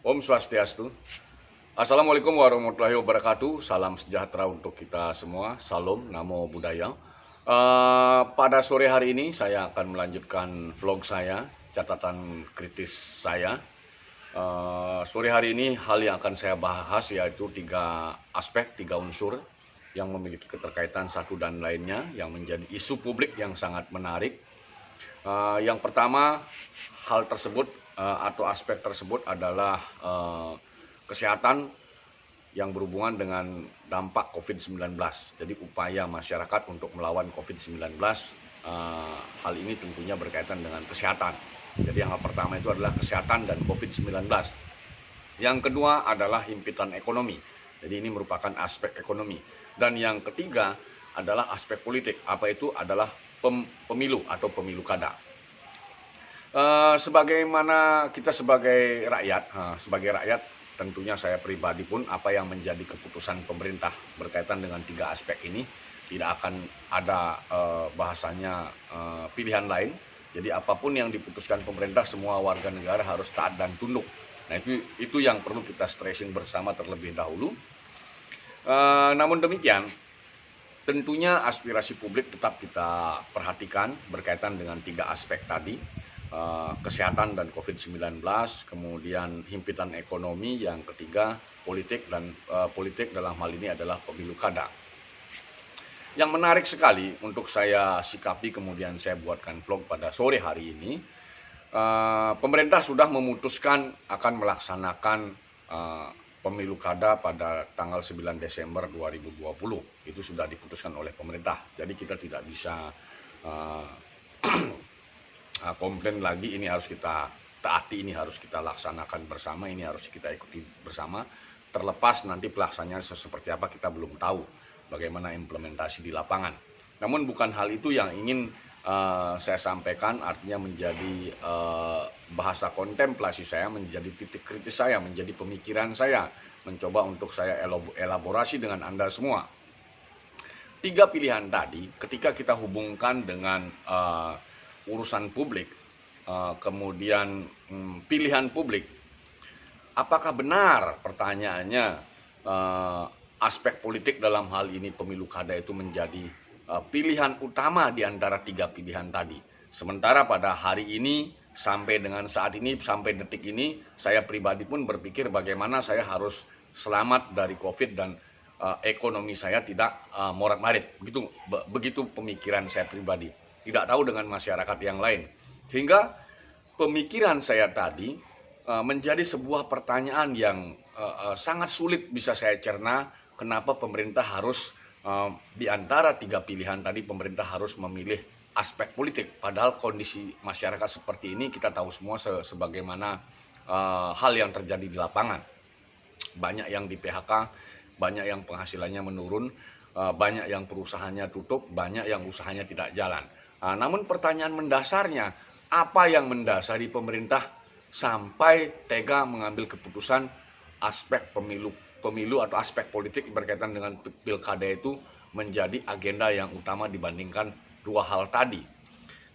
Om Swastiastu. Assalamualaikum warahmatullahi wabarakatuh. Salam sejahtera untuk kita semua. Salam, namo buddhaya. Pada sore hari ini saya akan melanjutkan vlog saya, catatan kritis saya. Sore hari ini hal yang akan saya bahas yaitu tiga aspek, tiga unsur yang memiliki keterkaitan satu dan lainnya yang menjadi isu publik yang sangat menarik. Yang pertama, hal tersebut atau aspek tersebut adalah kesehatan yang berhubungan dengan dampak COVID-19. Jadi upaya masyarakat untuk melawan COVID-19, hal ini tentunya berkaitan dengan kesehatan. Jadi yang pertama itu adalah kesehatan dan COVID-19. Yang kedua adalah himpitan ekonomi. Jadi ini merupakan aspek ekonomi. Dan yang ketiga adalah aspek politik. Apa itu? Adalah pemilu atau pemilu kada. Sebagaimana kita sebagai rakyat, tentunya saya pribadi pun apa yang menjadi keputusan pemerintah berkaitan dengan tiga aspek ini tidak akan ada bahasanya pilihan lain. Jadi apapun yang diputuskan pemerintah, semua warga negara harus taat dan tunduk. Nah itu yang perlu kita stressing bersama terlebih dahulu. Namun demikian, tentunya aspirasi publik tetap kita perhatikan berkaitan dengan tiga aspek tadi. Kesehatan dan COVID-19, kemudian himpitan ekonomi, yang ketiga politik, dan politik dalam hal ini adalah pemilu kada. Yang menarik sekali untuk saya sikapi kemudian saya buatkan vlog pada sore hari ini, pemerintah sudah memutuskan akan melaksanakan pemilu kada pada tanggal 9 Desember 2020. Itu sudah diputuskan oleh pemerintah. Jadi kita tidak bisa komplain lagi, ini harus kita taati, ini harus kita laksanakan bersama, ini harus kita ikuti bersama. Terlepas nanti pelaksanaannya seperti apa kita belum tahu, bagaimana implementasi di lapangan. Namun bukan hal itu yang ingin saya sampaikan, artinya menjadi bahasa kontemplasi saya, menjadi titik kritis saya, menjadi pemikiran saya, mencoba untuk saya elaborasi dengan Anda semua. Tiga pilihan tadi ketika kita hubungkan dengan urusan publik, kemudian pilihan publik, apakah benar pertanyaannya aspek politik dalam hal ini pemilu kada itu menjadi pilihan utama di antara tiga pilihan tadi. Sementara pada hari ini, sampai dengan saat ini, sampai detik ini, saya pribadi pun berpikir bagaimana saya harus selamat dari COVID dan ekonomi saya tidak morat-marit. Begitu pemikiran saya pribadi. Tidak tahu dengan masyarakat yang lain. Sehingga pemikiran saya tadi menjadi sebuah pertanyaan yang sangat sulit bisa saya cerna. Kenapa pemerintah harus di antara tiga pilihan tadi, pemerintah harus memilih aspek politik. Padahal kondisi masyarakat seperti ini kita tahu semua sebagaimana hal yang terjadi di lapangan. Banyak yang di PHK, banyak yang penghasilannya menurun, banyak yang perusahaannya tutup, banyak yang usahanya tidak jalan. Namun pertanyaan mendasarnya, apa yang mendasari pemerintah sampai tega mengambil keputusan aspek pemilu atau aspek politik berkaitan dengan pilkada itu menjadi agenda yang utama dibandingkan dua hal tadi.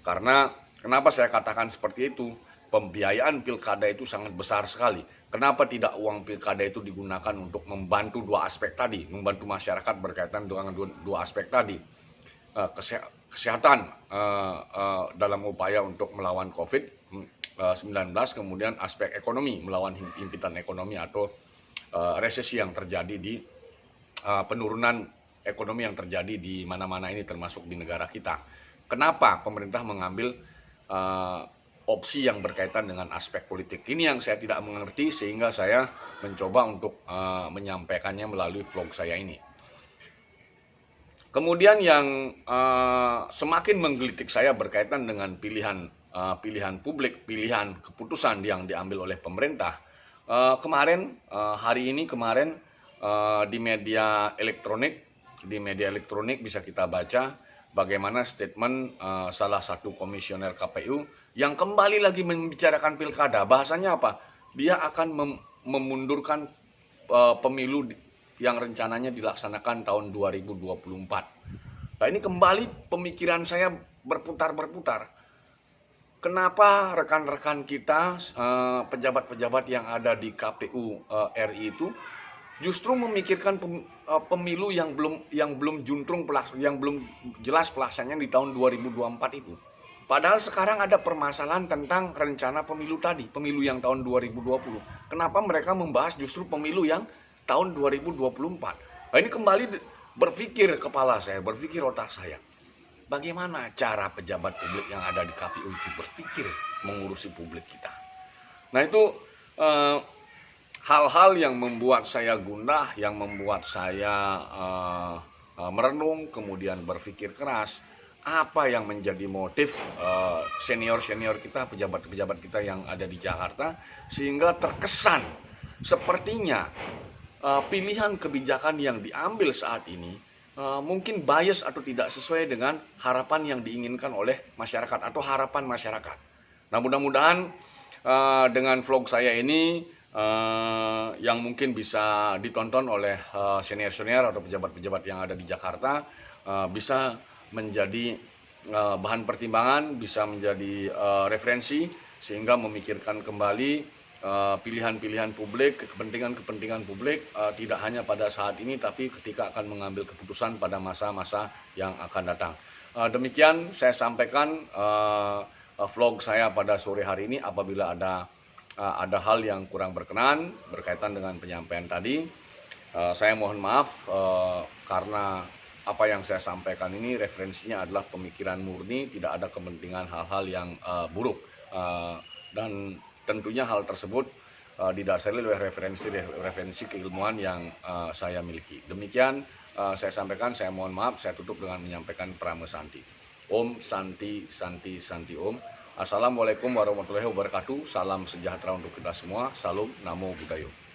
Karena kenapa saya katakan seperti itu? Pembiayaan pilkada itu sangat besar sekali. Kenapa tidak uang pilkada itu digunakan untuk membantu dua aspek tadi, membantu masyarakat berkaitan dengan dua aspek tadi? Kesehatan dalam upaya untuk melawan COVID-19, kemudian aspek ekonomi, melawan himpitan ekonomi atau resesi yang terjadi di penurunan ekonomi yang terjadi di mana-mana ini, termasuk di negara kita. Kenapa pemerintah mengambil opsi yang berkaitan dengan aspek politik? Ini yang saya tidak mengerti, sehingga saya mencoba untuk menyampaikannya melalui vlog saya ini. Kemudian yang semakin menggelitik saya berkaitan dengan pilihan publik, pilihan keputusan yang diambil oleh pemerintah. Hari ini di media elektronik bisa kita baca bagaimana statement salah satu komisioner KPU yang kembali lagi membicarakan pilkada. Bahasanya apa? Dia akan memundurkan pemilu yang rencananya dilaksanakan tahun 2024. Nah ini kembali pemikiran saya berputar-berputar. kenapa rekan-rekan kita, pejabat-pejabat yang ada di KPU RI itu justru memikirkan pemilu yang belum juntrung, yang belum jelas pelaksanaannya di tahun 2024 itu. Padahal sekarang ada permasalahan tentang rencana pemilu tadi, pemilu yang tahun 2020. Kenapa mereka membahas justru pemilu yang tahun 2024? Nah, ini kembali berpikir kepala saya, berpikir otak saya. Bagaimana cara pejabat publik yang ada di KPU itu berpikir mengurusi publik kita? Nah, itu hal-hal yang membuat saya gundah, yang membuat saya merenung, kemudian berpikir keras. Apa yang menjadi motif senior-senior kita, pejabat-pejabat kita yang ada di Jakarta, sehingga terkesan sepertinya pilihan kebijakan yang diambil saat ini mungkin bias atau tidak sesuai dengan harapan yang diinginkan oleh masyarakat atau harapan masyarakat. Nah, mudah-mudahan dengan vlog saya ini yang mungkin bisa ditonton oleh senior-senior atau pejabat-pejabat yang ada di Jakarta bisa menjadi bahan pertimbangan, bisa menjadi referensi, sehingga memikirkan kembali pilihan-pilihan publik, kepentingan-kepentingan publik, tidak hanya pada saat ini, tapi ketika akan mengambil keputusan pada masa-masa yang akan datang. Demikian saya sampaikan vlog saya pada sore hari ini. Apabila ada hal yang kurang berkenan berkaitan dengan penyampaian tadi, saya mohon maaf, karena apa yang saya sampaikan ini referensinya adalah pemikiran murni, tidak ada kepentingan hal-hal yang buruk, dan tentunya hal tersebut didasari oleh referensi keilmuan yang saya miliki. Demikian saya sampaikan, saya mohon maaf, saya tutup dengan menyampaikan Prama Santi. Om Santi Santi Santi Om. Assalamualaikum warahmatullahi wabarakatuh. Salam sejahtera untuk kita semua. Salam Namo Buddhaya.